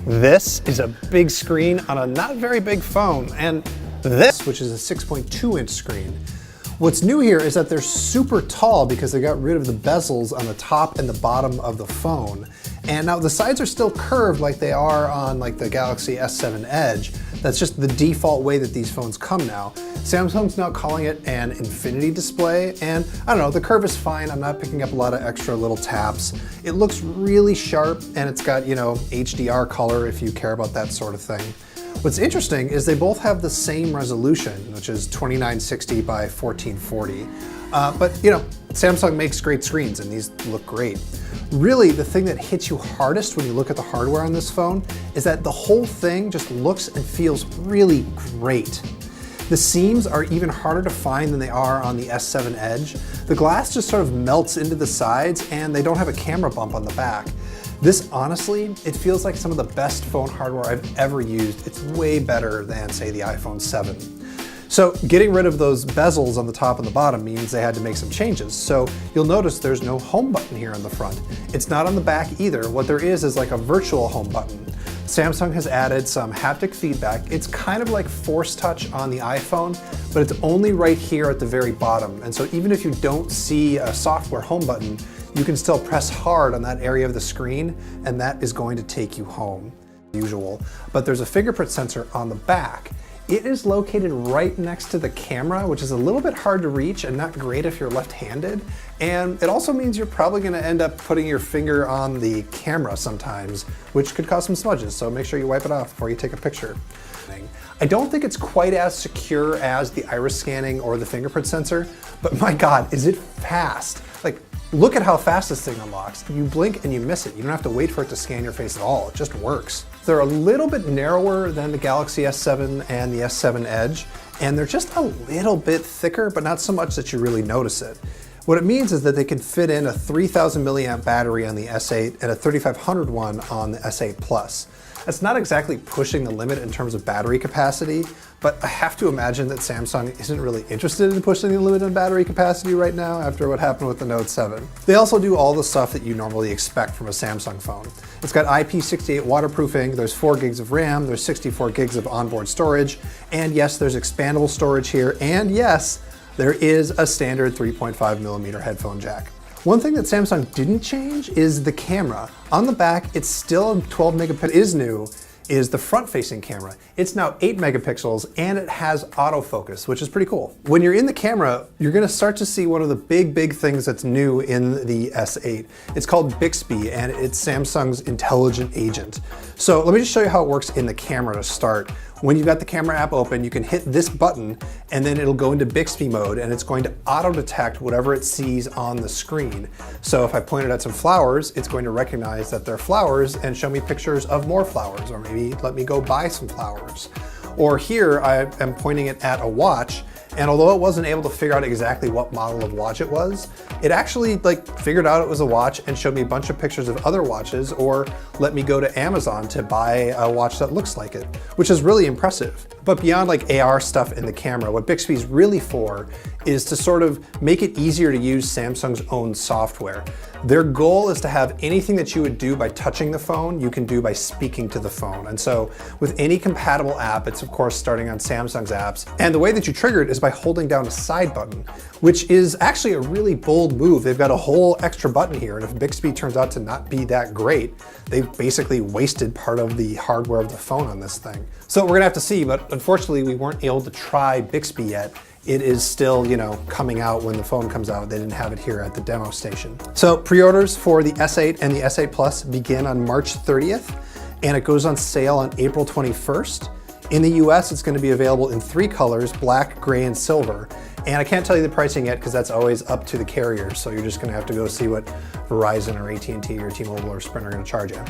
This is a big screen on a not very big phone, and this, which is a 6.2-inch screen. What's new here is that they're super tall because they got rid of the bezels on the top and the bottom of the phone. And now the sides are still curved like they are on like the Galaxy S7 Edge. That's just the default way that these phones come now. Samsung's now calling it an infinity display, and I don't know, the curve is fine. I'm not picking up a lot of extra little taps. It looks really sharp, and it's got, you know, HDR color if you care about that sort of thing. What's interesting is they both have the same resolution, which is 2960 by 1440. But you know, Samsung makes great screens and these look great. Really, the thing that hits you hardest when you look at the hardware on this phone is that the whole thing just looks and feels really great. The seams are even harder to find than they are on the S7 Edge. The glass just sort of melts into the sides and they don't have a camera bump on the back. This, honestly, it feels like some of the best phone hardware I've ever used. It's way better than, say, the iPhone 7. So getting rid of those bezels on the top and the bottom means they had to make some changes. So you'll notice there's no home button here on the front. It's not on the back either. What there is like a virtual home button. Samsung has added some haptic feedback. It's kind of like Force Touch on the iPhone, but it's only right here at the very bottom. And so even if you don't see a software home button, you can still press hard on that area of the screen, and that is going to take you home, usual. But there's a fingerprint sensor on the back. It is located right next to the camera, which is a little bit hard to reach and not great if you're left-handed. And it also means you're probably gonna end up putting your finger on the camera sometimes, which could cause some smudges, so make sure you wipe it off before you take a picture. I don't think it's quite as secure as the iris scanning or the fingerprint sensor, but my God, is it fast. Like, look at how fast this thing unlocks. You blink and you miss it. You don't have to wait for it to scan your face at all. It just works. They're a little bit narrower than the Galaxy S7 and the S7 Edge, and they're just a little bit thicker, but not so much that you really notice it. What it means is that they can fit in a 3000 milliamp battery on the S8 and a 3500 one on the S8 Plus. That's not exactly pushing the limit in terms of battery capacity, but I have to imagine that Samsung isn't really interested in pushing the limit on battery capacity right now after what happened with the Note 7. They also do all the stuff that you normally expect from a Samsung phone. It's got IP68 waterproofing, there's 4 gigs of RAM, there's 64 gigs of onboard storage, and yes, there's expandable storage here, and yes, there is a standard 3.5mm headphone jack. One thing that Samsung didn't change is the camera. On the back, it's still 12 megapixels, is new, is the front-facing camera. It's now 8 megapixels and it has autofocus, which is pretty cool. When you're in the camera, you're gonna start to see one of the big things that's new in the S8. It's called Bixby and it's Samsung's intelligent agent. So let me just show you how it works in the camera to start. When you've got the camera app open, you can hit this button and then it'll go into Bixby mode and it's going to auto-detect whatever it sees on the screen. So if I pointed at some flowers, it's going to recognize that they're flowers and show me pictures of more flowers, or maybe let me go buy some flowers. Or here I am pointing it at a watch, and although it wasn't able to figure out exactly what model of watch it was, it actually figured out it was a watch and showed me a bunch of pictures of other watches, or let me go to Amazon to buy a watch that looks like it, which is really impressive. But beyond AR stuff in the camera, what Bixby's really for is to sort of make it easier to use Samsung's own software. Their goal is to have anything that you would do by touching the phone, you can do by speaking to the phone. And so with any compatible app, it's of course starting on Samsung's apps. And the way that you trigger it is by holding down a side button, which is actually a really bold move. They've got a whole extra button here. And if Bixby turns out to not be that great, they've basically wasted part of the hardware of the phone on this thing. So we're gonna have to see, but unfortunately we weren't able to try Bixby yet. It is still, coming out when the phone comes out. They didn't have it here at the demo station. So pre-orders for the S8 and the S8 Plus begin on March 30th, and it goes on sale on April 21st. In the US, it's gonna be available in 3 colors, black, gray, and silver. And I can't tell you the pricing yet because that's always up to the carriers. So you're just gonna have to go see what Verizon or AT&T or T-Mobile or Sprint are gonna charge you.